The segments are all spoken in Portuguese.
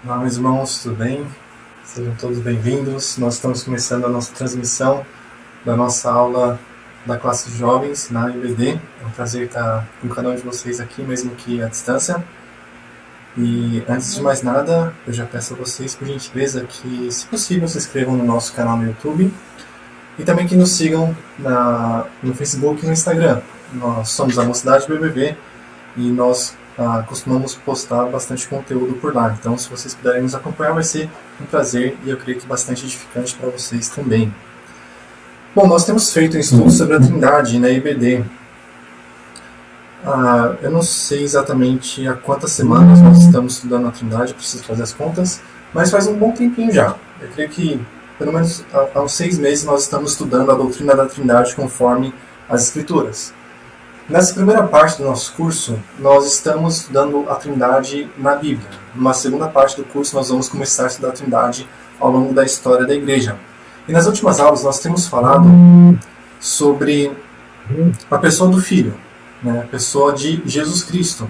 Olá, meus irmãos, tudo bem? Sejam todos bem-vindos. Nós estamos começando a nossa transmissão da nossa aula da classe de jovens na IBD. É um prazer estar com cada um de vocês aqui, mesmo que à distância. E antes de mais nada, eu já peço a vocês, por gentileza, que, se possível, se inscrevam no nosso canal no YouTube e também que nos sigam no Facebook e no Instagram. Nós somos a Mocidade BBB e nós costumamos postar bastante conteúdo por lá. Então, se vocês puderem nos acompanhar, vai ser um prazer e eu creio que bastante edificante para vocês também. Bom, nós temos feito um estudo sobre a Trindade na IBD. Eu não sei exatamente há quantas semanas nós estamos estudando a Trindade, preciso fazer as contas, mas faz um bom tempinho já. Eu creio que, pelo menos há uns 6 meses, nós estamos estudando a doutrina da Trindade conforme as Escrituras. Nessa primeira parte do nosso curso, nós estamos estudando a Trindade na Bíblia. Numa segunda parte do curso, nós vamos começar a estudar a Trindade ao longo da história da Igreja. E nas últimas aulas, nós temos falado sobre a pessoa do Filho, né? A pessoa de Jesus Cristo.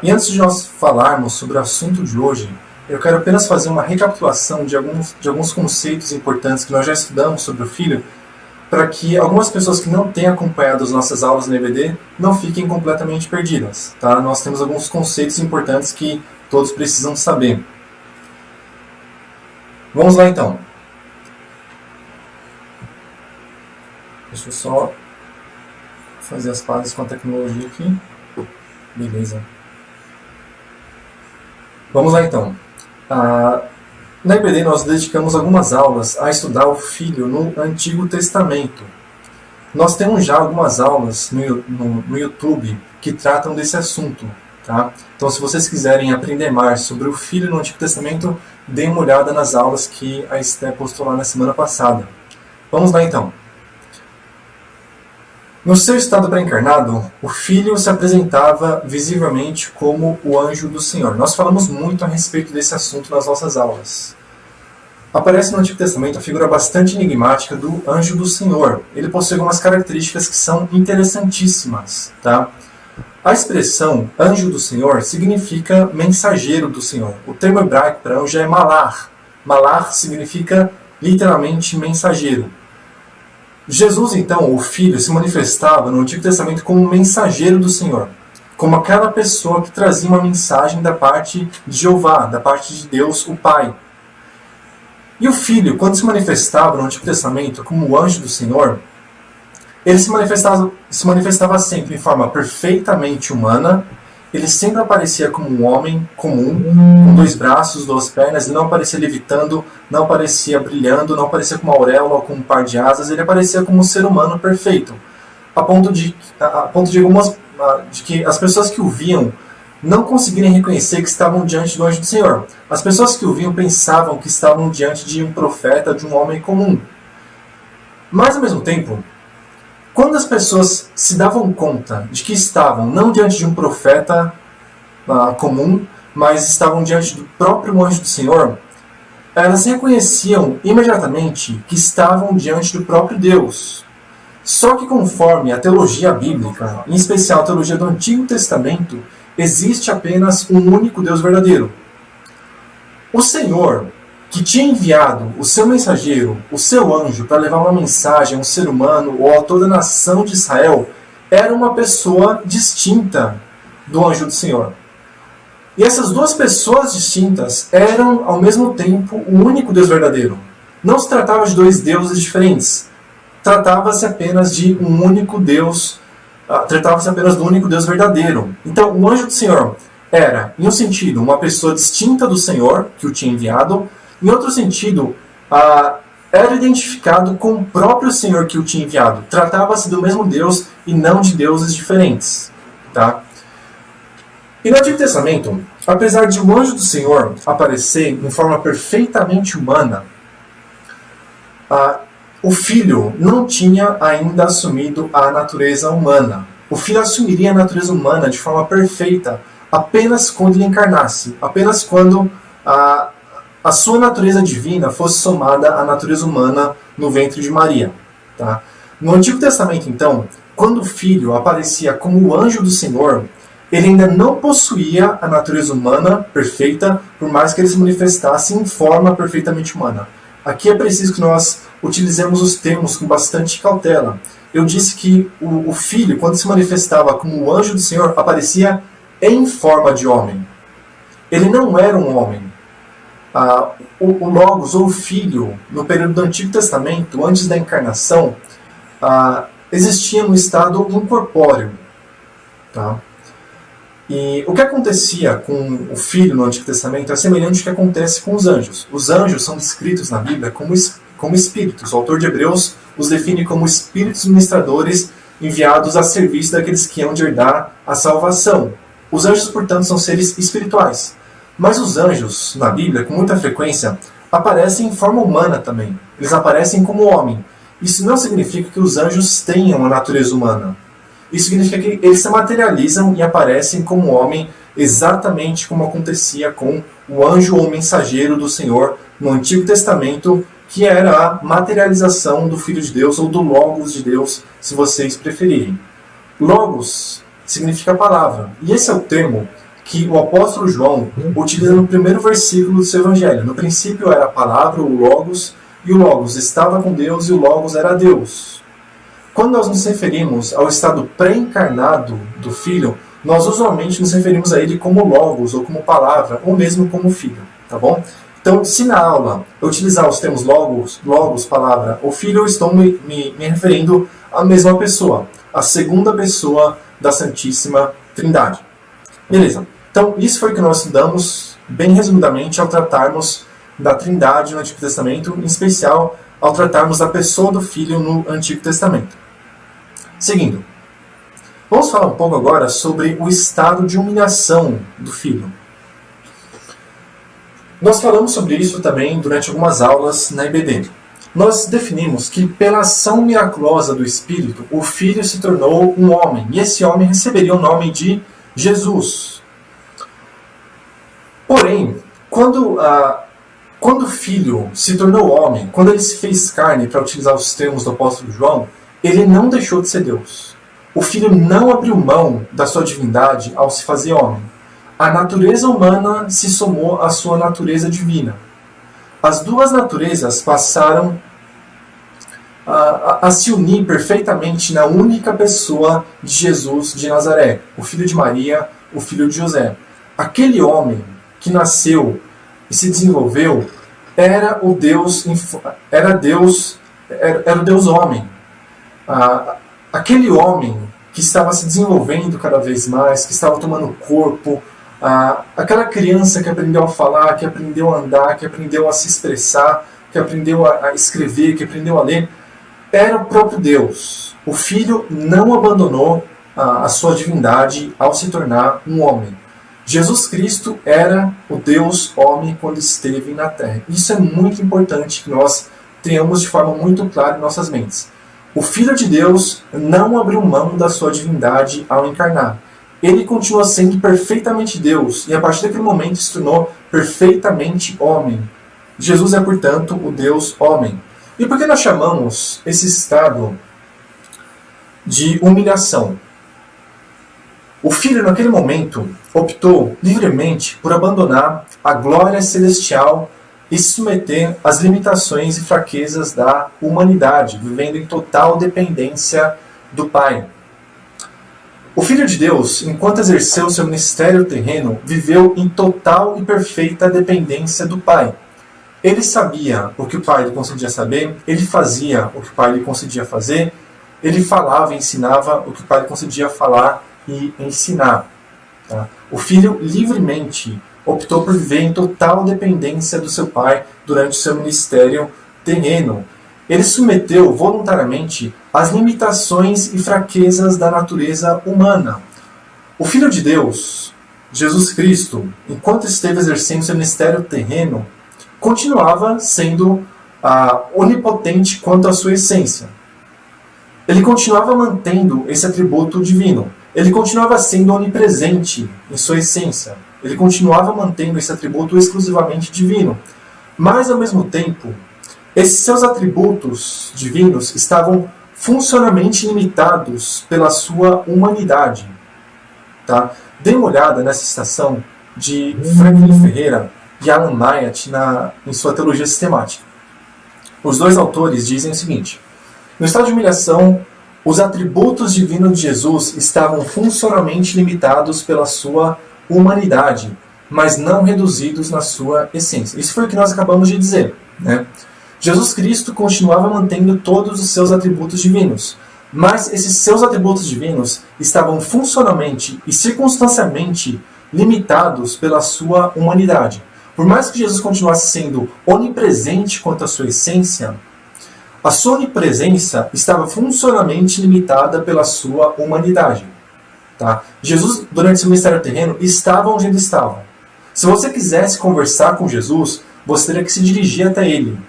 E antes de nós falarmos sobre o assunto de hoje, eu quero apenas fazer uma recapitulação de alguns conceitos importantes que nós já estudamos sobre o Filho, para que algumas pessoas que não têm acompanhado as nossas aulas no EBD não fiquem completamente perdidas. Tá? Nós temos alguns conceitos importantes que todos precisam saber. Vamos lá então. Deixa eu só fazer as pazes com a tecnologia aqui. Beleza. Vamos lá então. Na IBD nós dedicamos algumas aulas a estudar o Filho no Antigo Testamento. Nós temos já algumas aulas no YouTube que tratam desse assunto. Tá? Então, se vocês quiserem aprender mais sobre o Filho no Antigo Testamento, deem uma olhada nas aulas que a Esté postou lá na semana passada. Vamos lá então. No seu estado pré-encarnado, o Filho se apresentava visivelmente como o anjo do Senhor. Nós falamos muito a respeito desse assunto nas nossas aulas. Aparece no Antigo Testamento a figura bastante enigmática do anjo do Senhor. Ele possui algumas características que são interessantíssimas. Tá? A expressão anjo do Senhor significa mensageiro do Senhor. O termo hebraico para anjo é malar. Malar significa literalmente mensageiro. Jesus, então, o Filho, se manifestava no Antigo Testamento como mensageiro do Senhor, como aquela pessoa que trazia uma mensagem da parte de Jeová, da parte de Deus, o Pai. E o Filho, quando se manifestava no Antigo Testamento como o anjo do Senhor, ele se manifestava sempre em forma perfeitamente humana. Ele sempre aparecia como um homem comum, com 2 braços, 2 pernas. Ele não aparecia levitando, não aparecia brilhando, não aparecia com uma auréola ou com um par de asas. Ele aparecia como um ser humano perfeito, a ponto de que as pessoas que o viam não conseguirem reconhecer que estavam diante do anjo do Senhor. As pessoas que o viam pensavam que estavam diante de um profeta, de um homem comum. Mas, ao mesmo tempo, quando as pessoas se davam conta de que estavam não diante de um profeta comum, mas estavam diante do próprio anjo do Senhor, elas reconheciam imediatamente que estavam diante do próprio Deus. Só que conforme a teologia bíblica, em especial a teologia do Antigo Testamento, existe apenas um único Deus verdadeiro. O Senhor, que tinha enviado o seu mensageiro, o seu anjo, para levar uma mensagem a um ser humano ou a toda a nação de Israel, era uma pessoa distinta do anjo do Senhor. E essas 2 pessoas distintas eram, ao mesmo tempo, o único Deus verdadeiro. Não se tratava de 2 deuses diferentes. Tratava-se apenas de um único Deus. Tratava-se apenas do único Deus verdadeiro. Então, o anjo do Senhor era, em um sentido, uma pessoa distinta do Senhor, que o tinha enviado. Em outro sentido, era identificado com o próprio Senhor que o tinha enviado. Tratava-se do mesmo Deus e não de deuses diferentes. Tá? E no Antigo Testamento, apesar de o anjo do Senhor aparecer em forma perfeitamente humana, o Filho não tinha ainda assumido a natureza humana. O Filho assumiria a natureza humana de forma perfeita apenas quando ele encarnasse, apenas quando a sua natureza divina fosse somada à natureza humana no ventre de Maria. Tá? No Antigo Testamento, então, quando o Filho aparecia como o anjo do Senhor, Ele ainda não possuía a natureza humana perfeita, por mais que ele se manifestasse em forma perfeitamente humana. Aqui é preciso que nós utilizemos os termos com bastante cautela. Eu disse que o Filho, quando se manifestava como o anjo do Senhor, aparecia em forma de homem. Ele não era um homem. O Logos, ou o Filho, no período do Antigo Testamento, antes da encarnação, existia no estado incorpóreo. Tá? E o que acontecia com o Filho no Antigo Testamento é semelhante ao que acontece com os anjos. Os anjos são descritos na Bíblia como espíritos. O autor de Hebreus os define como espíritos ministradores enviados a serviço daqueles que hão de herdar a salvação. Os anjos, portanto, são seres espirituais. Mas os anjos, na Bíblia, com muita frequência, aparecem em forma humana também. Eles aparecem como homem. Isso não significa que os anjos tenham a natureza humana. Isso significa que eles se materializam e aparecem como homem, exatamente como acontecia com o anjo ou mensageiro do Senhor no Antigo Testamento, que era a materialização do Filho de Deus ou do Logos de Deus, se vocês preferirem. Logos significa palavra. E esse é o termo que o apóstolo João utiliza no primeiro versículo do seu Evangelho. No princípio era a palavra, o Logos, e o Logos estava com Deus e o Logos era Deus. Quando nós nos referimos ao estado pré-encarnado do Filho, nós usualmente nos referimos a ele como Logos, ou como palavra, ou mesmo como Filho. Tá bom? Então, se na aula eu utilizar os termos Logos, palavra, ou Filho, eu estou me referindo à mesma pessoa, a segunda pessoa da Santíssima Trindade. Beleza. Então, isso foi o que nós estudamos, bem resumidamente, ao tratarmos da Trindade no Antigo Testamento, em especial ao tratarmos da pessoa do Filho no Antigo Testamento. Seguindo, vamos falar um pouco agora sobre o estado de humilhação do Filho. Nós falamos sobre isso também durante algumas aulas na IBD. Nós definimos que pela ação miraculosa do Espírito, o Filho se tornou um homem, e esse homem receberia o nome de Jesus. Porém, quando o Filho se tornou homem, quando ele se fez carne, para utilizar os termos do apóstolo João, ele não deixou de ser Deus. O Filho não abriu mão da sua divindade ao se fazer homem. A natureza humana se somou à sua natureza divina. As duas naturezas passaram a se unir perfeitamente na única pessoa de Jesus de Nazaré, o Filho de Maria, o Filho de José. Aquele homem que nasceu e se desenvolveu era o Deus homem. Aquele homem que estava se desenvolvendo cada vez mais, que estava tomando corpo, aquela criança que aprendeu a falar, que aprendeu a andar, que aprendeu a se expressar, que aprendeu a escrever, que aprendeu a ler, era o próprio Deus. O Filho não abandonou a sua divindade ao se tornar um homem. Jesus Cristo era o Deus homem quando esteve na Terra. Isso é muito importante que nós tenhamos de forma muito clara em nossas mentes. O Filho de Deus não abriu mão da sua divindade ao encarnar. Ele continua sendo perfeitamente Deus e a partir daquele momento se tornou perfeitamente homem. Jesus é, portanto, o Deus homem. E por que nós chamamos esse estado de humilhação? O Filho, naquele momento, optou livremente por abandonar a glória celestial e se submeter às limitações e fraquezas da humanidade, vivendo em total dependência do Pai. O Filho de Deus, enquanto exerceu seu ministério terreno, viveu em total e perfeita dependência do Pai. Ele sabia o que o Pai lhe concedia saber, ele fazia o que o Pai lhe concedia fazer, ele falava e ensinava o que o Pai lhe concedia falar e ensinar. Tá? O Filho livremente optou por viver em total dependência do seu Pai durante o seu ministério terreno. Ele submeteu voluntariamente às limitações e fraquezas da natureza humana. O Filho de Deus, Jesus Cristo, enquanto esteve exercendo seu ministério terreno, continuava sendo onipotente quanto à sua essência. Ele continuava mantendo esse atributo divino. Ele continuava sendo onipresente em sua essência. Ele continuava mantendo esse atributo exclusivamente divino. Mas, ao mesmo tempo, esses seus atributos divinos estavam funcionalmente limitados pela sua humanidade. Tá? Dê uma olhada nessa citação de Franklin Ferreira e Alan Myatt em sua teologia sistemática. Os dois autores dizem o seguinte: no estado de humilhação, os atributos divinos de Jesus estavam funcionalmente limitados pela sua humanidade, mas não reduzidos na sua essência. Isso foi o que nós acabamos de dizer, né? Jesus Cristo continuava mantendo todos os seus atributos divinos, mas esses seus atributos divinos estavam funcionalmente e circunstancialmente limitados pela sua humanidade. Por mais que Jesus continuasse sendo onipresente quanto à sua essência, a sua onipresença estava funcionalmente limitada pela sua humanidade. Tá? Jesus, durante seu ministério terreno, estava onde ele estava. Se você quisesse conversar com Jesus, você teria que se dirigir até ele.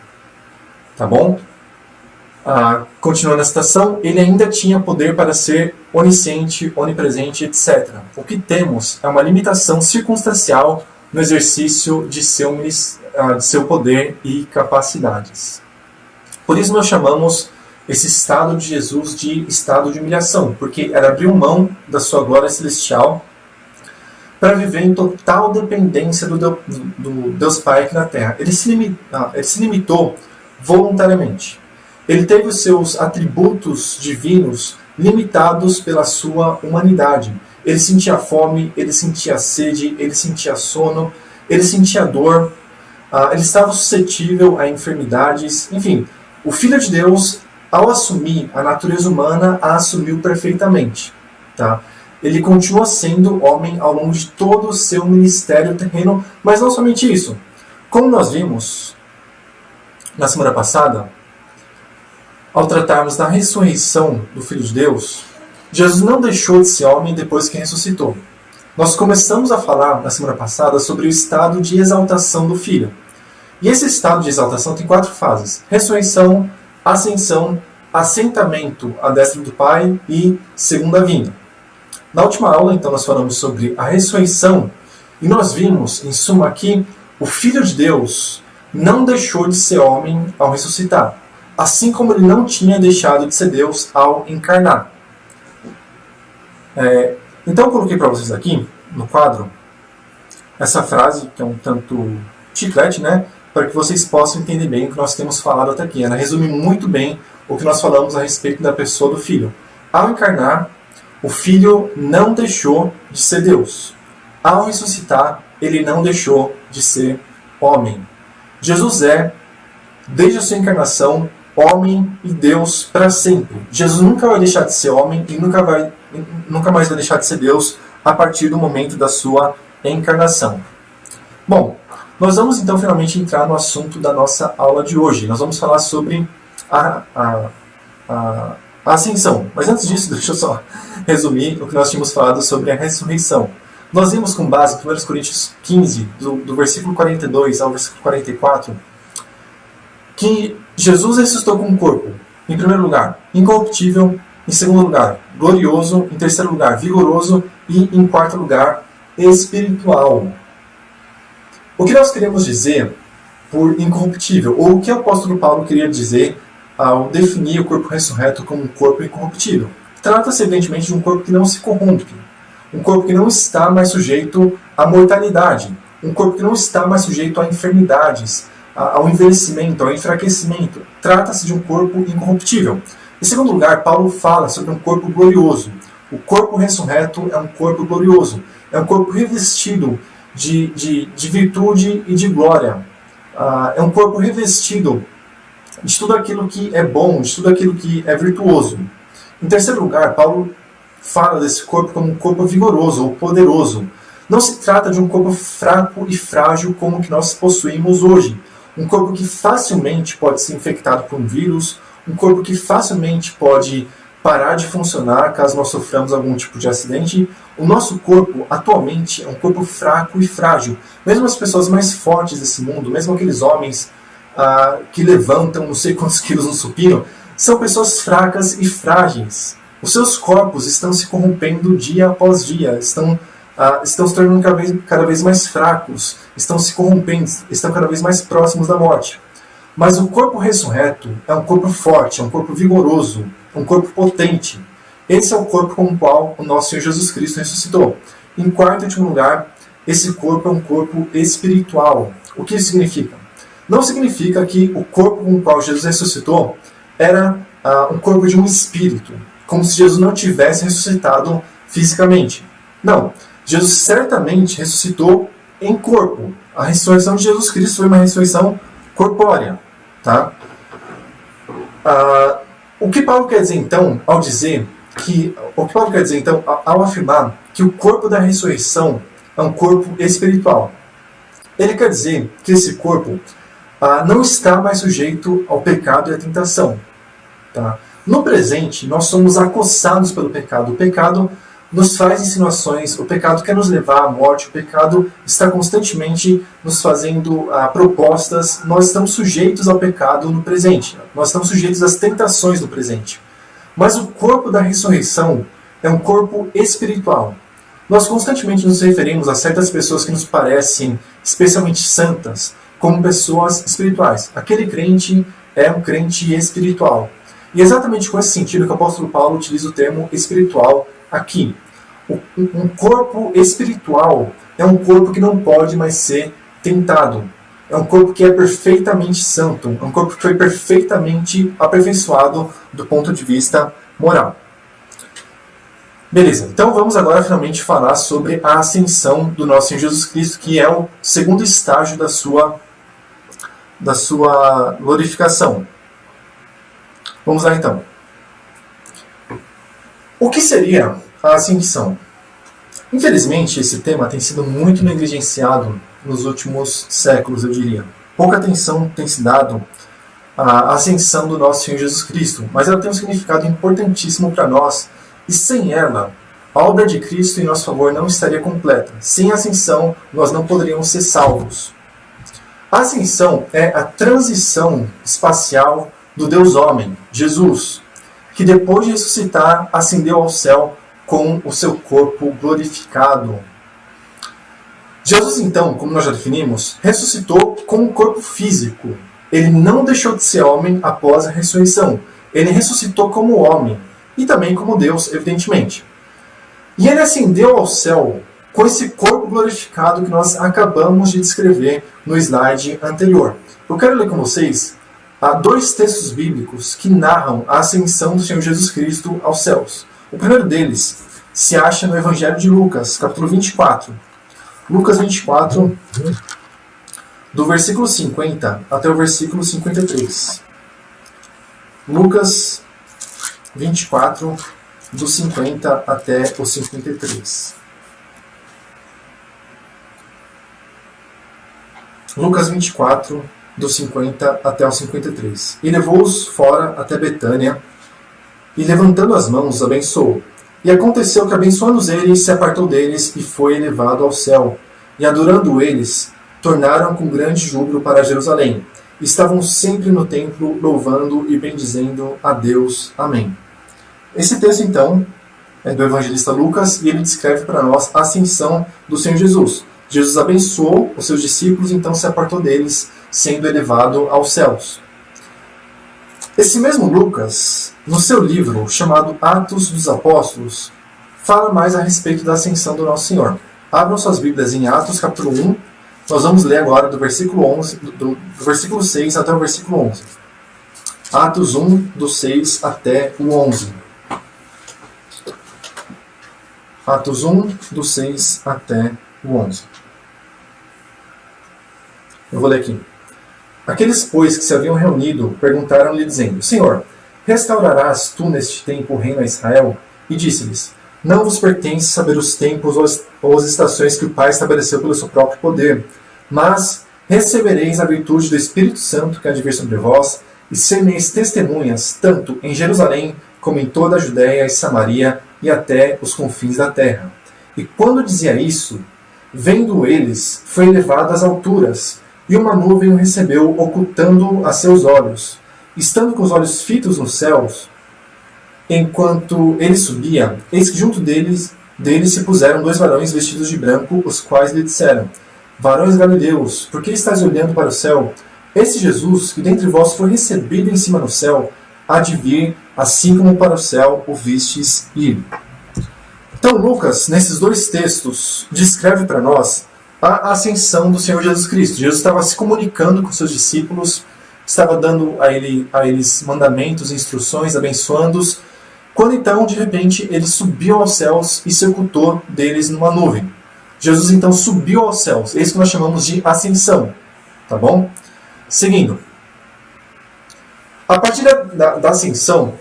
Tá bom? Continuando a citação, ele ainda tinha poder para ser onisciente, onipresente, etc. O que temos é uma limitação circunstancial no exercício de seu poder e capacidades. Por isso nós chamamos esse estado de Jesus de estado de humilhação, porque era abrir mão da sua glória celestial para viver em total dependência do Deus Pai aqui na Terra. Ele se limitou voluntariamente. Ele teve os seus atributos divinos limitados pela sua humanidade. Ele sentia fome, ele sentia sede, ele sentia sono, ele sentia dor, ele estava suscetível a enfermidades. Enfim, o Filho de Deus, ao assumir a natureza humana, a assumiu perfeitamente. Tá? Ele continua sendo homem ao longo de todo o seu ministério terreno, mas não somente isso. Como nós vimos na semana passada, ao tratarmos da ressurreição do Filho de Deus, Jesus não deixou de ser homem depois que ressuscitou. Nós começamos a falar na semana passada sobre o estado de exaltação do Filho. E esse estado de exaltação tem 4 fases: ressurreição, ascensão, assentamento à destra do Pai e segunda vinda. Na última aula, então, nós falamos sobre a ressurreição e nós vimos, em suma, que o Filho de Deus não deixou de ser homem ao ressuscitar, assim como ele não tinha deixado de ser Deus ao encarnar. Então eu coloquei para vocês aqui, no quadro, essa frase, que é um tanto chiclete, né, para que vocês possam entender bem o que nós temos falado até aqui. Ela resume muito bem o que nós falamos a respeito da pessoa do Filho. Ao encarnar, o Filho não deixou de ser Deus. Ao ressuscitar, ele não deixou de ser homem. Jesus é, desde a sua encarnação, homem e Deus para sempre. Jesus nunca vai deixar de ser homem e nunca mais vai deixar de ser Deus a partir do momento da sua encarnação. Bom, nós vamos então finalmente entrar no assunto da nossa aula de hoje. Nós vamos falar sobre a ascensão. Mas antes disso, deixa eu só resumir o que nós tínhamos falado sobre a ressurreição. Nós vimos com base em 1 Coríntios 15, do versículo 42 ao versículo 44, que Jesus ressuscitou com um corpo, em primeiro lugar, incorruptível, em segundo lugar, glorioso, em terceiro lugar, vigoroso e, em quarto lugar, espiritual. O que nós queremos dizer por incorruptível, ou o que o apóstolo Paulo queria dizer ao definir o corpo ressurreto como um corpo incorruptível? Trata-se, evidentemente, de um corpo que não se corrompe, um corpo que não está mais sujeito à mortalidade, um corpo que não está mais sujeito a enfermidades, ao envelhecimento, ao enfraquecimento. Trata-se de um corpo incorruptível. Em segundo lugar, Paulo fala sobre um corpo glorioso. O corpo ressurreto é um corpo glorioso, é um corpo revestido de virtude e de glória. É um corpo revestido de tudo aquilo que é bom, de tudo aquilo que é virtuoso. Em terceiro lugar, Paulo fala desse corpo como um corpo vigoroso ou poderoso. Não se trata de um corpo fraco e frágil como o que nós possuímos hoje. Um corpo que facilmente pode ser infectado por um vírus, um corpo que facilmente pode parar de funcionar caso nós soframos algum tipo de acidente. O nosso corpo, atualmente, é um corpo fraco e frágil. Mesmo as pessoas mais fortes desse mundo, mesmo aqueles homens que levantam não sei quantos quilos no supino, são pessoas fracas e frágeis. Os seus corpos estão se corrompendo dia após dia, estão se tornando cada vez mais fracos, estão se corrompendo, estão cada vez mais próximos da morte. Mas o corpo ressurreto é um corpo forte, é um corpo vigoroso, um corpo potente. Esse é o corpo com o qual o nosso Senhor Jesus Cristo ressuscitou. Em quarto e último lugar, esse corpo é um corpo espiritual. O que isso significa? Não significa que o corpo com o qual Jesus ressuscitou era um corpo de um espírito, como se Jesus não tivesse ressuscitado fisicamente. Não, Jesus certamente ressuscitou em corpo. A ressurreição de Jesus Cristo foi uma ressurreição corpórea. Tá? O que Paulo quer dizer então ao ao afirmar que o corpo da ressurreição é um corpo espiritual? Ele quer dizer que esse corpo não está mais sujeito ao pecado e à tentação. Tá? No presente, nós somos acossados pelo pecado. O pecado nos faz insinuações, o pecado quer nos levar à morte, o pecado está constantemente nos fazendo propostas. Nós estamos sujeitos ao pecado no presente, nós estamos sujeitos às tentações do presente. Mas o corpo da ressurreição é um corpo espiritual. Nós constantemente nos referimos a certas pessoas que nos parecem especialmente santas, como pessoas espirituais. Aquele crente é um crente espiritual. E é exatamente com esse sentido que o apóstolo Paulo utiliza o termo espiritual aqui. Um corpo espiritual é um corpo que não pode mais ser tentado. É um corpo que é perfeitamente santo. É um corpo que foi perfeitamente aperfeiçoado do ponto de vista moral. Beleza, então vamos agora finalmente falar sobre a ascensão do nosso Senhor Jesus Cristo, que é o segundo estágio da sua glorificação. Vamos lá então. O que seria a ascensão? Infelizmente, esse tema tem sido muito negligenciado nos últimos séculos, eu diria. Pouca atenção tem se dado à ascensão do nosso Senhor Jesus Cristo, mas ela tem um significado importantíssimo para nós, e sem ela, a obra de Cristo em nosso favor não estaria completa. Sem a ascensão, nós não poderíamos ser salvos. A ascensão é a transição espacial do Deus-homem, Jesus, que depois de ressuscitar, ascendeu ao céu com o seu corpo glorificado. Jesus, então, como nós já definimos, ressuscitou com um corpo físico. Ele não deixou de ser homem após a ressurreição. Ele ressuscitou como homem e também como Deus, evidentemente. E ele ascendeu ao céu com esse corpo glorificado que nós acabamos de descrever no slide anterior. Eu quero ler com vocês dois textos bíblicos que narram a ascensão do Senhor Jesus Cristo aos céus. O primeiro deles se acha no Evangelho de Lucas, capítulo 24. Lucas 24, do versículo 50 até o versículo 53. Lucas 24, do 50 até o 53. Lucas 24, do 50 até o 53. E levou-os fora até Betânia, e levantando as mãos, os abençoou. E aconteceu que, abençoando eles, se apartou deles e foi elevado ao céu. E adorando eles, tornaram com grande júbilo para Jerusalém. E estavam sempre no templo, louvando e bendizendo a Deus. Amém. Esse texto, então, é do evangelista Lucas, e ele descreve para nós a ascensão do Senhor Jesus. Jesus abençoou os seus discípulos, então se apartou deles, sendo elevado aos céus. Esse mesmo Lucas, no seu livro chamado Atos dos Apóstolos, fala mais a respeito da ascensão do nosso Senhor. Abram suas Bíblias em Atos capítulo 1. Nós vamos ler agora do versículo 11, do versículo 6 até o versículo 11. Atos 1, do 6 até o 11. Atos 1, do 6 até o 11. Eu vou ler aqui. Aqueles, pois, que se haviam reunido, perguntaram-lhe, dizendo: Senhor, restaurarás tu neste tempo o reino a Israel? E disse-lhes: Não vos pertence saber os tempos ou as estações que o Pai estabeleceu pelo seu próprio poder, mas recebereis a virtude do Espírito Santo que há de vir sobre vós, e sereis testemunhas, tanto em Jerusalém, como em toda a Judéia e Samaria, e até os confins da terra. E quando dizia isso, vendo eles, foi elevado às alturas, e uma nuvem o recebeu, ocultando a seus olhos. Estando com os olhos fitos nos céus, enquanto ele subia, eis que junto deles se puseram dois varões vestidos de branco, os quais lhe disseram: Varões galileus, por que estáis olhando para o céu? Esse Jesus, que dentre vós foi recebido em cima no céu, há de vir, assim como para o céu o vistes ir. Então Lucas, nesses dois textos, descreve para nós a ascensão do Senhor Jesus Cristo. Jesus estava se comunicando com seus discípulos, estava dando a eles mandamentos, instruções, abençoando-os, quando então, de repente, ele subiu aos céus e se ocultou deles numa nuvem. Jesus então subiu aos céus. É isso que nós chamamos de ascensão. Tá bom? Seguindo. A partir da ascensão,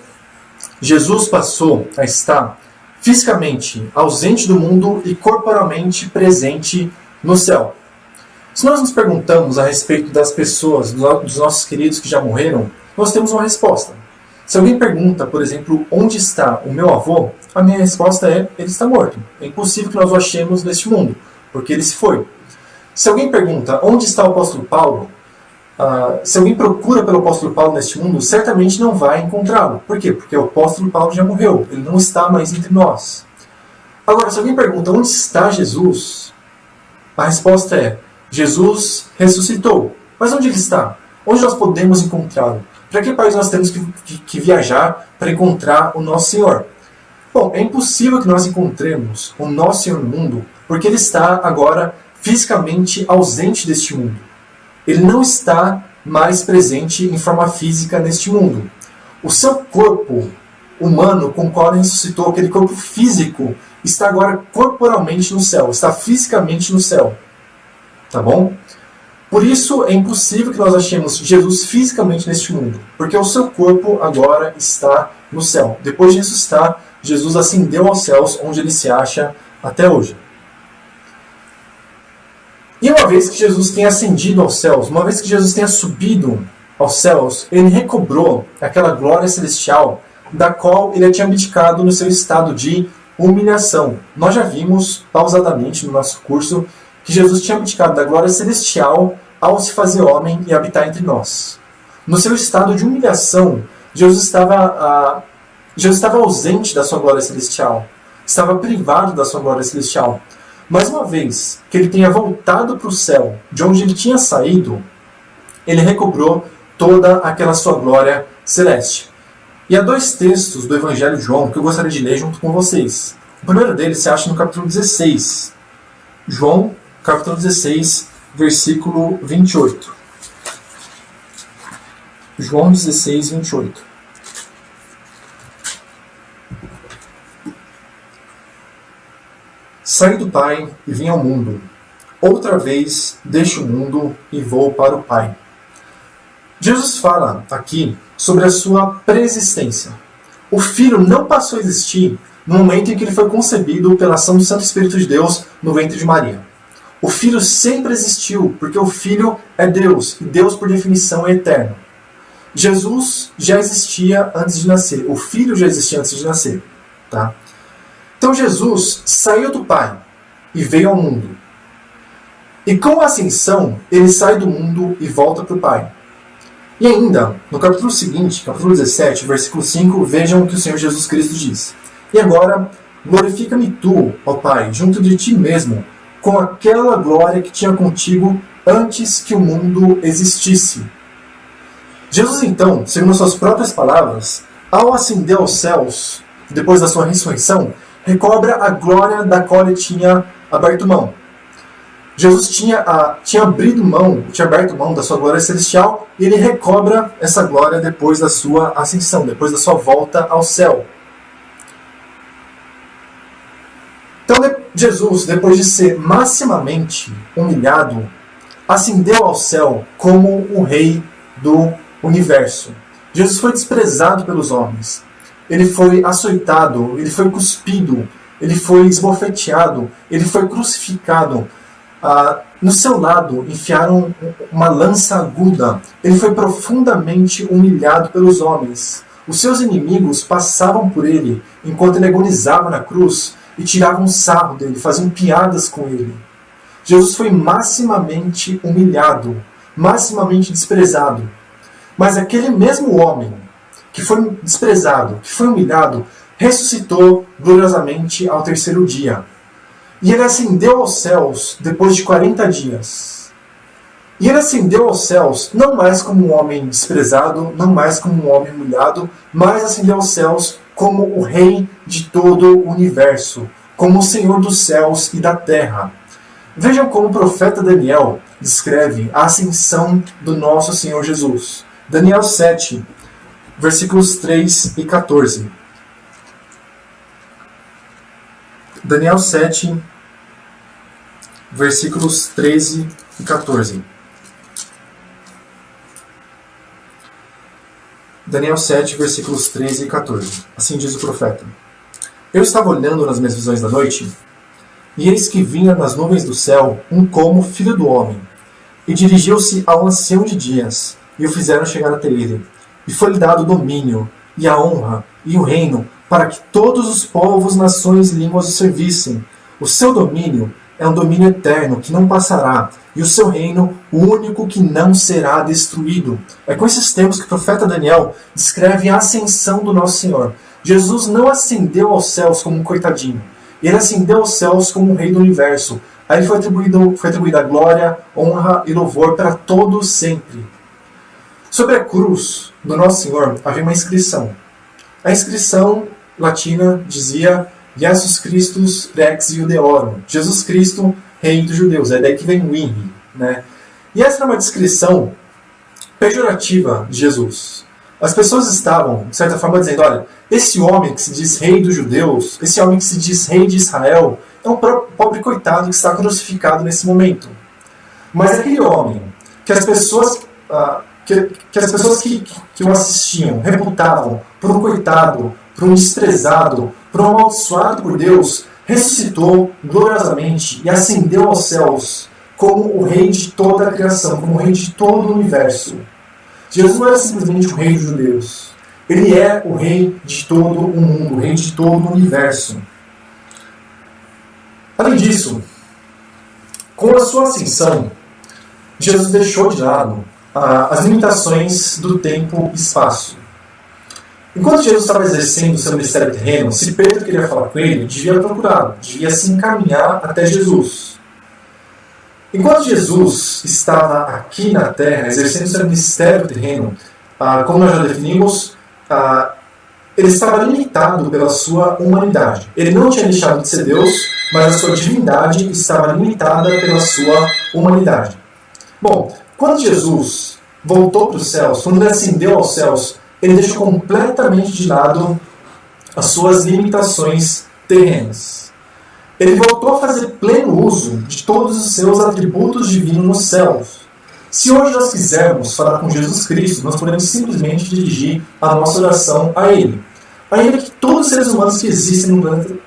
Jesus passou a estar fisicamente ausente do mundo e corporalmente presente no céu. Se nós nos perguntamos a respeito das pessoas, dos nossos queridos que já morreram, nós temos uma resposta. Se alguém pergunta, por exemplo, onde está o meu avô, a minha resposta é: ele está morto. É impossível que nós o achemos neste mundo, porque ele se foi. Se alguém pergunta onde está o apóstolo Paulo, se alguém procura pelo apóstolo Paulo neste mundo, certamente não vai encontrá-lo. Por quê? Porque o apóstolo Paulo já morreu, ele não está mais entre nós. Agora, se alguém pergunta onde está Jesus, a resposta é: Jesus ressuscitou. Mas onde ele está? Onde nós podemos encontrá-lo? Para que país nós temos que viajar para encontrar o nosso Senhor? Bom, é impossível que nós encontremos o nosso Senhor no mundo, porque ele está agora fisicamente ausente deste mundo. Ele não está mais presente em forma física neste mundo. O seu corpo humano, com o qual ele ressuscitou, aquele corpo físico, está agora corporalmente no céu, está fisicamente no céu. Tá bom? Por isso é impossível que nós achemos Jesus fisicamente neste mundo, porque o seu corpo agora está no céu. Depois de ressuscitar, Jesus ascendeu aos céus, onde ele se acha até hoje. E uma vez que Jesus tenha ascendido aos céus, uma vez que Jesus tenha subido aos céus, ele recobrou aquela glória celestial da qual ele tinha abdicado no seu estado de humilhação. Nós já vimos pausadamente no nosso curso que Jesus tinha abdicado da glória celestial ao se fazer homem e habitar entre nós. No seu estado de humilhação, Jesus estava ausente da sua glória celestial, estava privado da sua glória celestial. Mas uma vez que ele tenha voltado para o céu, de onde ele tinha saído, ele recobrou toda aquela sua glória celeste. E há dois textos do Evangelho de João que eu gostaria de ler junto com vocês. O primeiro deles se acha no capítulo 16. João, capítulo 16, versículo 28. João 16, 28. Saí do Pai e vim ao mundo. Outra vez deixo o mundo e vou para o Pai. Jesus fala aqui sobre a sua preexistência. O Filho não passou a existir no momento em que ele foi concebido pela ação do Santo Espírito de Deus no ventre de Maria. O Filho sempre existiu, porque o Filho é Deus, e Deus, por definição, é eterno. Jesus já existia antes de nascer. O Filho já existia antes de nascer. Tá? Então Jesus saiu do Pai e veio ao mundo. E com a ascensão, ele sai do mundo e volta para o Pai. E ainda, no capítulo seguinte, capítulo 17, versículo 5, vejam o que o Senhor Jesus Cristo diz. E agora, glorifica-me tu, ó Pai, junto de ti mesmo, com aquela glória que tinha contigo antes que o mundo existisse. Jesus, então, segundo suas próprias palavras, ao ascender aos céus, depois da sua ressurreição, recobra a glória da qual ele tinha aberto mão. Jesus tinha aberto mão da sua glória celestial, e ele recobra essa glória depois da sua ascensão, depois da sua volta ao céu. Então Jesus, depois de ser maximamente humilhado, ascendeu ao céu como o Rei do universo. Jesus foi desprezado pelos homens. Ele foi açoitado, ele foi cuspido, ele foi esbofeteado, ele foi crucificado. No seu lado enfiaram uma lança aguda. Ele foi profundamente humilhado pelos homens. Os seus inimigos passavam por ele enquanto ele agonizava na cruz e tiravam sarro dele, faziam piadas com ele. Jesus foi maximamente humilhado, maximamente desprezado. Mas aquele mesmo homem que foi desprezado, que foi humilhado, ressuscitou gloriosamente ao terceiro dia. E ele ascendeu aos céus depois de 40 dias. E ele ascendeu aos céus não mais como um homem desprezado, não mais como um homem humilhado, mas ascendeu aos céus como o Rei de todo o universo, como o Senhor dos céus e da terra. Vejam como o profeta Daniel descreve a ascensão do nosso Senhor Jesus. Daniel 7, versículos 3 e 14. Daniel 7, versículos 13 e 14. Daniel 7, versículos 13 e 14. Assim diz o profeta. Eu estava olhando nas minhas visões da noite, e eis que vinha nas nuvens do céu um como filho do homem, e dirigiu-se ao ancião de dias, e o fizeram chegar até ele. E foi-lhe dado o domínio, e a honra, e o reino, para que todos os povos, nações e línguas o servissem. O seu domínio é um domínio eterno, que não passará, e o seu reino, o único que não será destruído. É com esses termos que o profeta Daniel descreve a ascensão do nosso Senhor. Jesus não ascendeu aos céus como um coitadinho. Ele ascendeu aos céus como um rei do universo. A ele foi atribuída glória, honra e louvor para todos sempre. Sobre a cruz do nosso Senhor havia uma inscrição. A inscrição latina dizia Jesus Christus Rex Iudeorum. Jesus Cristo, Rei dos Judeus. É daí que vem o INRI, né? E essa era uma descrição pejorativa de Jesus. As pessoas estavam, de certa forma, dizendo, olha, esse homem que se diz Rei dos Judeus, esse homem que se diz Rei de Israel, é um pobre coitado que está crucificado nesse momento. Mas aquele homem que as pessoas que o assistiam reputavam por um coitado, por um desprezado, por um amaldiçoado por Deus, ressuscitou gloriosamente e ascendeu aos céus como o Rei de toda a criação, como o Rei de todo o universo. Jesus não era simplesmente o Rei dos Judeus. Ele é o Rei de todo o mundo, o Rei de todo o universo. Além disso, com a sua ascensão, Jesus deixou de lado as limitações do tempo e espaço. Enquanto Jesus estava exercendo o seu ministério terreno, se Pedro queria falar com ele, devia procurá-lo, devia se encaminhar até Jesus. Enquanto Jesus estava aqui na terra, exercendo o seu ministério terreno, como nós já definimos, ele estava limitado pela sua humanidade. Ele não tinha deixado de ser Deus, mas a sua divindade estava limitada pela sua humanidade. Bom, quando Jesus voltou para os céus, quando ele ascendeu aos céus, ele deixou completamente de lado as suas limitações terrenas. Ele voltou a fazer pleno uso de todos os seus atributos divinos nos céus. Se hoje nós quisermos falar com Jesus Cristo, nós podemos simplesmente dirigir a nossa oração a Ele. Ainda que todos os seres humanos que existem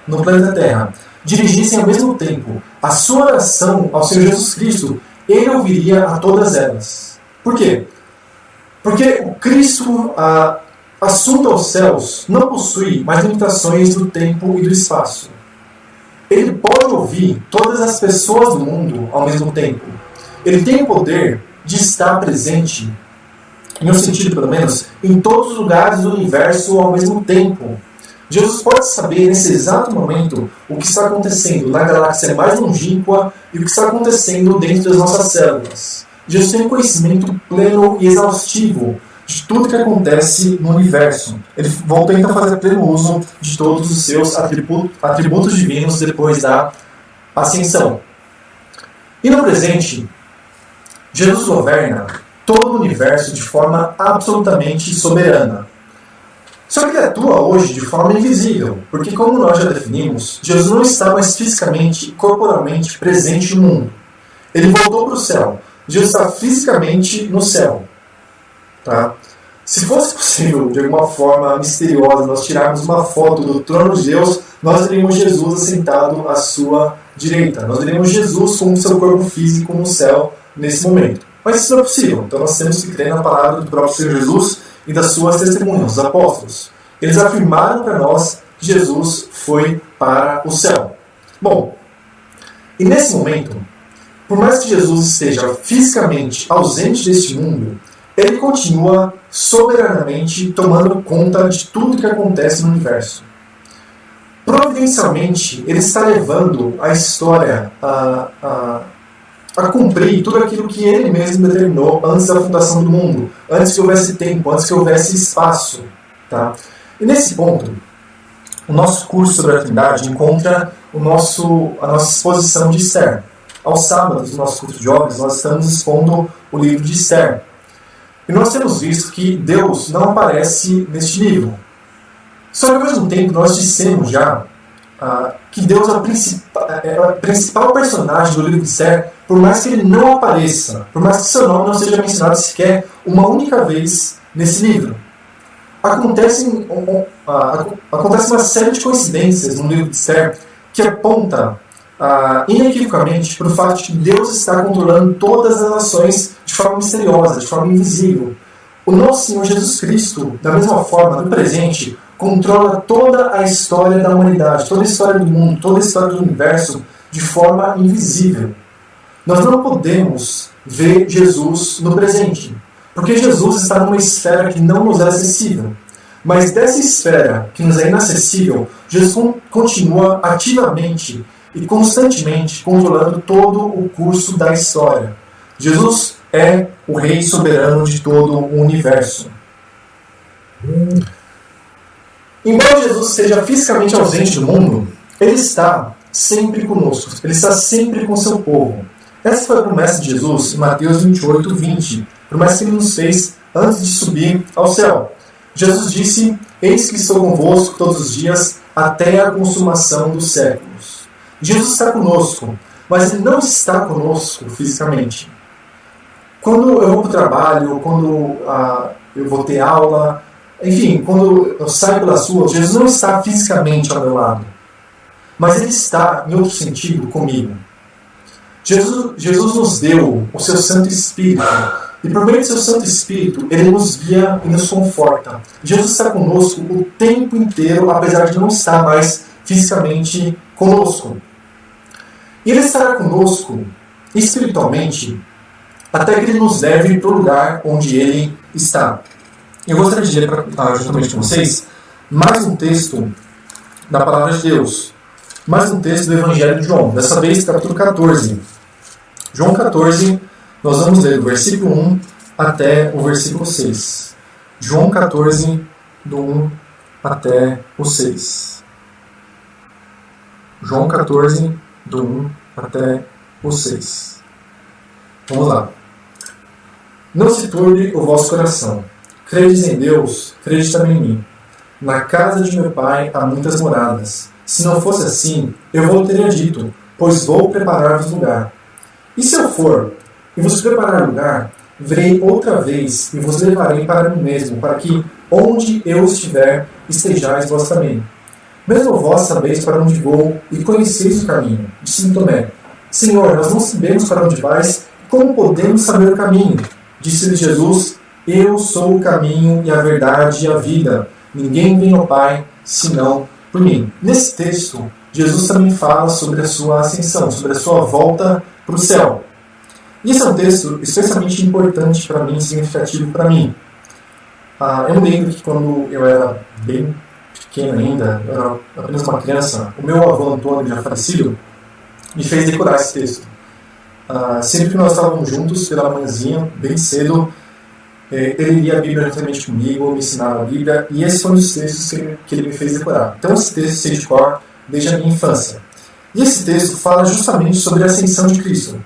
no planeta Terra dirigissem ao mesmo tempo a sua oração ao Senhor Jesus Cristo, Ele ouviria a todas elas. Por quê? Porque o Cristo, assunto aos céus, não possui mais limitações do tempo e do espaço. Ele pode ouvir todas as pessoas do mundo ao mesmo tempo. Ele tem o poder de estar presente, em um sentido pelo menos, em todos os lugares do universo ao mesmo tempo. Jesus pode saber nesse exato momento o que está acontecendo na galáxia mais longínqua e o que está acontecendo dentro das nossas células. Jesus tem um conhecimento pleno e exaustivo de tudo que acontece no universo. Ele volta então a fazer pleno uso de todos os seus atributos divinos depois da ascensão. E no presente, Jesus governa todo o universo de forma absolutamente soberana. Só que ele atua hoje de forma invisível, porque como nós já definimos, Jesus não está mais fisicamente e corporalmente presente no mundo. Ele voltou para o céu. Jesus está fisicamente no céu. Tá? Se fosse possível, de alguma forma misteriosa, nós tirarmos uma foto do trono de Deus, nós teríamos Jesus assentado à sua direita. Nós teríamos Jesus com o seu corpo físico no céu nesse momento. Mas isso não é possível. Então nós temos que crer na palavra do próprio Senhor Jesus e das suas testemunhas, os apóstolos. Eles afirmaram para nós que Jesus foi para o céu. Bom, e nesse momento, por mais que Jesus esteja fisicamente ausente deste mundo, ele continua soberanamente tomando conta de tudo que acontece no universo. Providencialmente, ele está levando a história a cumprir tudo aquilo que ele mesmo determinou antes da fundação do mundo, antes que houvesse tempo, antes que houvesse espaço. Tá? E nesse ponto, o nosso curso sobre a Trindade encontra a nossa exposição de Esther. Aos sábados, no nosso curso de jovens, nós estamos expondo o livro de Esther. E nós temos visto que Deus não aparece neste livro. Só que ao mesmo tempo nós dissemos já que Deus é o principal personagem do livro de Esther, por mais que ele não apareça, por mais que seu nome não seja mencionado sequer uma única vez nesse livro. Acontece uma série de coincidências no livro de Esther que aponta inequivocamente para o fato de que Deus está controlando todas as nações de forma misteriosa, de forma invisível. O nosso Senhor Jesus Cristo, da mesma forma, no presente, controla toda a história da humanidade, toda a história do mundo, toda a história do universo de forma invisível. Nós não podemos ver Jesus no presente, porque Jesus está numa esfera que não nos é acessível. Mas dessa esfera que nos é inacessível, Jesus continua ativamente e constantemente controlando todo o curso da história. Jesus é o Rei soberano de todo o universo. Embora Jesus esteja fisicamente ausente do mundo, ele está sempre conosco, ele está sempre com seu povo. Essa foi a promessa de Jesus em Mateus 28, 20, promessa que ele nos fez antes de subir ao céu. Jesus disse: eis que estou convosco todos os dias até a consumação dos séculos. Jesus está conosco, mas ele não está conosco fisicamente. Quando eu vou para o trabalho, quando eu vou ter aula, enfim, quando eu saio pelas ruas, Jesus não está fisicamente ao meu lado, mas ele está, em outro sentido, comigo. Jesus nos deu o seu Santo Espírito, e por meio do seu Santo Espírito, ele nos guia e nos conforta. Jesus está conosco o tempo inteiro, apesar de não estar mais fisicamente conosco. E ele estará conosco espiritualmente até que ele nos leve para o lugar onde ele está. Eu gostaria de ler juntamente com vocês mais um texto da Palavra de Deus, mais um texto do Evangelho de João, dessa vez capítulo 14. João 14, nós vamos ler do versículo 1 até o versículo 6. João 14, do 1 até o 6. João 14, do 1 até o 6. Vamos lá. Não se turbe o vosso coração. Credes em Deus, crede também em mim. Na casa de meu Pai há muitas moradas. Se não fosse assim, eu vou teria dito, pois vou preparar-vos lugar. E se eu for, e vos preparar lugar, virei outra vez, e vos levarei para mim mesmo, para que, onde eu estiver, estejais vós também. Mesmo vós sabeis para onde vou, e conheceis o caminho. Disse Tomé: Senhor, nós não sabemos para onde vais, como podemos saber o caminho? Disse-lhe Jesus: eu sou o caminho e a verdade e a vida. Ninguém vem ao Pai, senão por mim. Nesse texto, Jesus também fala sobre a sua ascensão, sobre a sua volta para o céu. E esse é um texto especialmente importante para mim, significativo para mim. Eu me lembro que quando eu era bem pequeno ainda, eu era apenas uma criança, o meu avô Antônio, já falecido, me fez decorar esse texto. Sempre que nós estávamos juntos, pela manhãzinha, bem cedo, ele lia a Bíblia juntamente comigo, me ensinava a Bíblia, e esse foi um dos textos que ele me fez decorar. Então esse texto sei de cor desde a minha infância. E esse texto fala justamente sobre a ascensão de Cristo.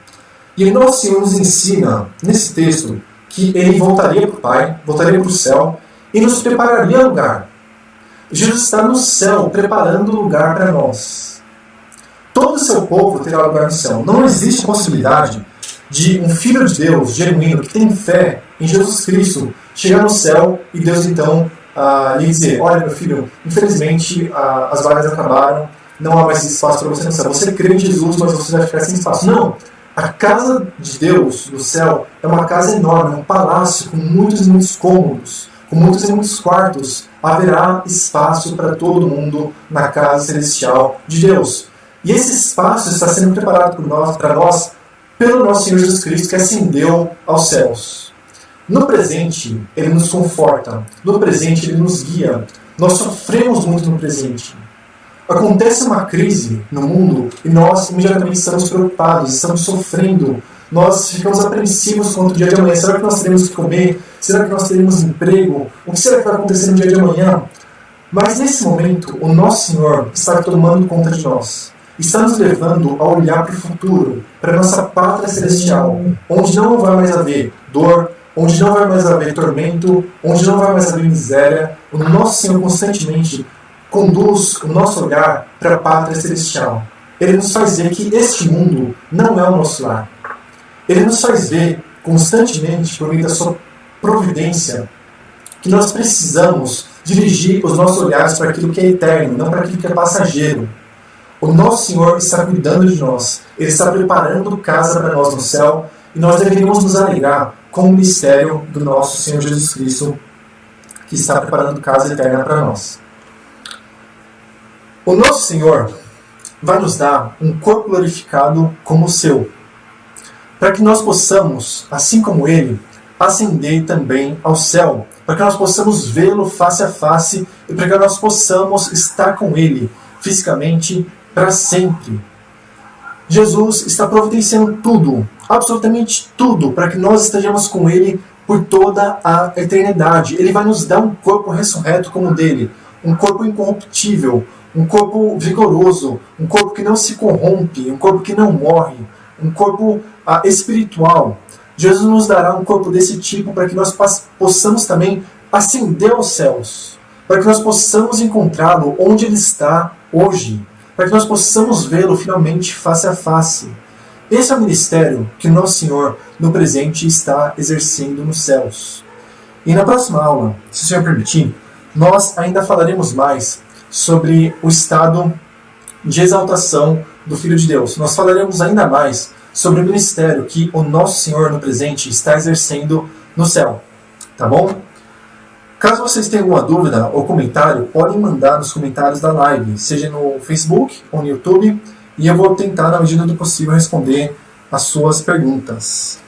E o nosso Senhor nos ensina, nesse texto, que ele voltaria para o Pai, voltaria para o céu, e nos prepararia lugar. Jesus está no céu, preparando lugar para nós. Todo o seu povo terá lugar no céu. Não existe possibilidade de um filho de Deus, genuíno, que tem fé em Jesus Cristo, chegar no céu e Deus então lhe dizer: olha, meu filho, infelizmente as vagas acabaram, não há mais espaço para você no céu. Você crê em Jesus, mas você vai ficar sem espaço. Não! A casa de Deus no céu é uma casa enorme, um palácio com muitos e muitos cômodos, com muitos e muitos quartos. Haverá espaço para todo mundo na casa celestial de Deus. E esse espaço está sendo preparado para nós pelo nosso Senhor Jesus Cristo, que ascendeu aos céus. No presente, Ele nos conforta. No presente, Ele nos guia. Nós sofremos muito no presente. Acontece uma crise no mundo e nós imediatamente estamos preocupados, estamos sofrendo. Nós ficamos apreensivos quanto ao dia de amanhã. Será que nós teremos que comer? Será que nós teremos emprego? O que será que vai acontecer no dia de amanhã? Mas nesse momento, o nosso Senhor está tomando conta de nós. Está nos levando a olhar para o futuro, para a nossa pátria celestial, onde não vai mais haver dor, onde não vai mais haver tormento, onde não vai mais haver miséria. O nosso Senhor constantemente conduz o nosso olhar para a pátria celestial. Ele nos faz ver que este mundo não é o nosso lar. Ele nos faz ver constantemente, por meio da sua providência, que nós precisamos dirigir os nossos olhares para aquilo que é eterno, não para aquilo que é passageiro. O nosso Senhor está cuidando de nós. Ele está preparando casa para nós no céu, e nós deveríamos nos alegrar com o mistério do nosso Senhor Jesus Cristo, que está preparando casa eterna para nós. O nosso Senhor vai nos dar um corpo glorificado como o seu, para que nós possamos, assim como Ele, ascender também ao céu, para que nós possamos vê-lo face a face e para que nós possamos estar com Ele fisicamente para sempre. Jesus está providenciando tudo, absolutamente tudo, para que nós estejamos com Ele por toda a eternidade. Ele vai nos dar um corpo ressurreto como o dele, um corpo incorruptível, um corpo vigoroso, um corpo que não se corrompe, um corpo que não morre, um corpo espiritual. Jesus nos dará um corpo desse tipo para que nós possamos também ascender aos céus, para que nós possamos encontrá-lo onde Ele está hoje, para que nós possamos vê-lo finalmente face a face. Esse é o ministério que o nosso Senhor, no presente, está exercendo nos céus. E na próxima aula, se o Senhor permitir, nós ainda falaremos mais sobre o estado de exaltação do Filho de Deus. Nós falaremos ainda mais sobre o ministério que o nosso Senhor, no presente, está exercendo no céu. Tá bom? Caso vocês tenham alguma dúvida ou comentário, podem mandar nos comentários da live, seja no Facebook ou no YouTube, e eu vou tentar, na medida do possível, responder as suas perguntas.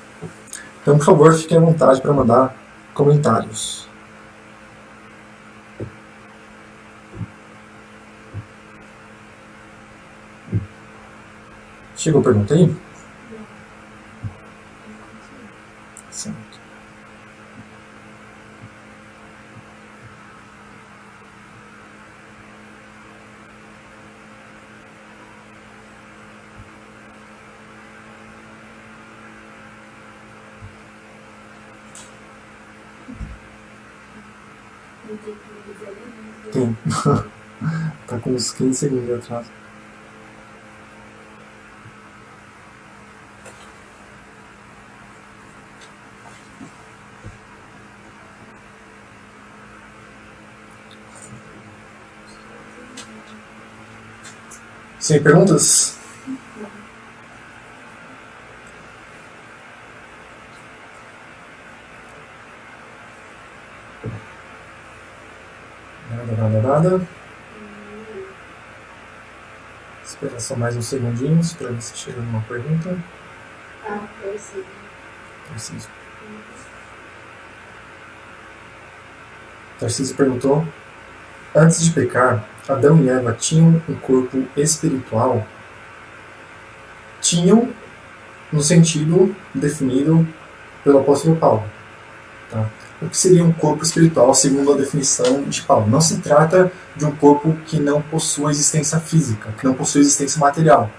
Então, por favor, fiquem à vontade para mandar comentários. Chegou a pergunta aí? Certo. Tem. Tá com uns 15 segundos de atraso. Sem perguntas? Nada. Espera só mais uns segundinhos para ver se chega alguma pergunta. Tarcísio. Tarcísio perguntou: antes de pecar, Adão e Eva tinham um corpo espiritual? Tinham, no sentido definido pelo apóstolo Paulo. Tá? O que seria um corpo espiritual, segundo a definição de Paulo? Não se trata de um corpo que não possui existência física, que não possui existência material.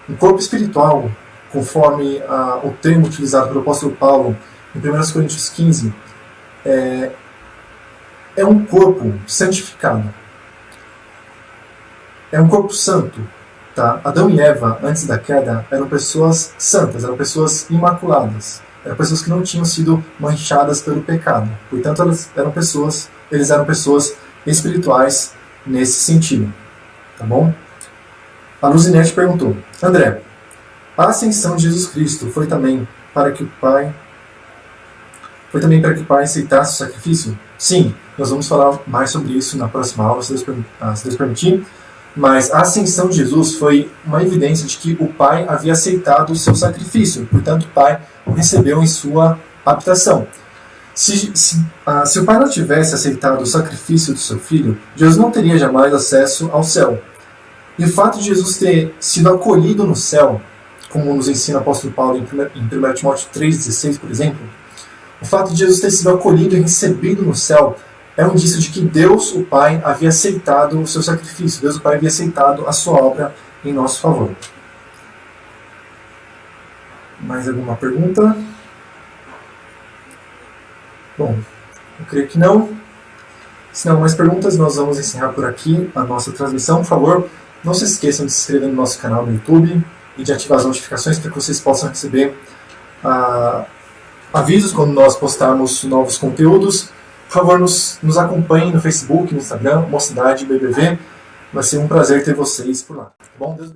Um corpo espiritual, conforme o termo utilizado pelo apóstolo Paulo em 1 Coríntios 15, é um corpo santificado. É um corpo santo. Tá? Adão e Eva, antes da queda, eram pessoas santas, eram pessoas imaculadas. Eram pessoas que não tinham sido manchadas pelo pecado. Portanto, eles eram pessoas espirituais nesse sentido. Tá bom? A Luzinete perguntou: André, a ascensão de Jesus Cristo foi também para que o Pai aceitasse o sacrifício? Sim, nós vamos falar mais sobre isso na próxima aula, se Deus permitir. Mas a ascensão de Jesus foi uma evidência de que o Pai havia aceitado o seu sacrifício. Portanto, o Pai o recebeu em sua habitação. Se o Pai não tivesse aceitado o sacrifício do seu Filho, Jesus não teria jamais acesso ao céu. E o fato de Jesus ter sido acolhido no céu, como nos ensina o apóstolo Paulo em 1 Timóteo 3,16, por exemplo, o fato de Jesus ter sido acolhido e recebido no céu é um indício de que Deus, o Pai, havia aceitado o seu sacrifício. Deus, o Pai, havia aceitado a sua obra em nosso favor. Mais alguma pergunta? Bom, eu creio que não. Se não há mais perguntas, nós vamos encerrar por aqui a nossa transmissão. Por favor, não se esqueçam de se inscrever no nosso canal no YouTube e de ativar as notificações para que vocês possam receber avisos quando nós postarmos novos conteúdos. Por favor, nos acompanhem no Facebook, no Instagram, Mocidade BBV. Vai ser um prazer ter vocês por lá. Tá bom? Deus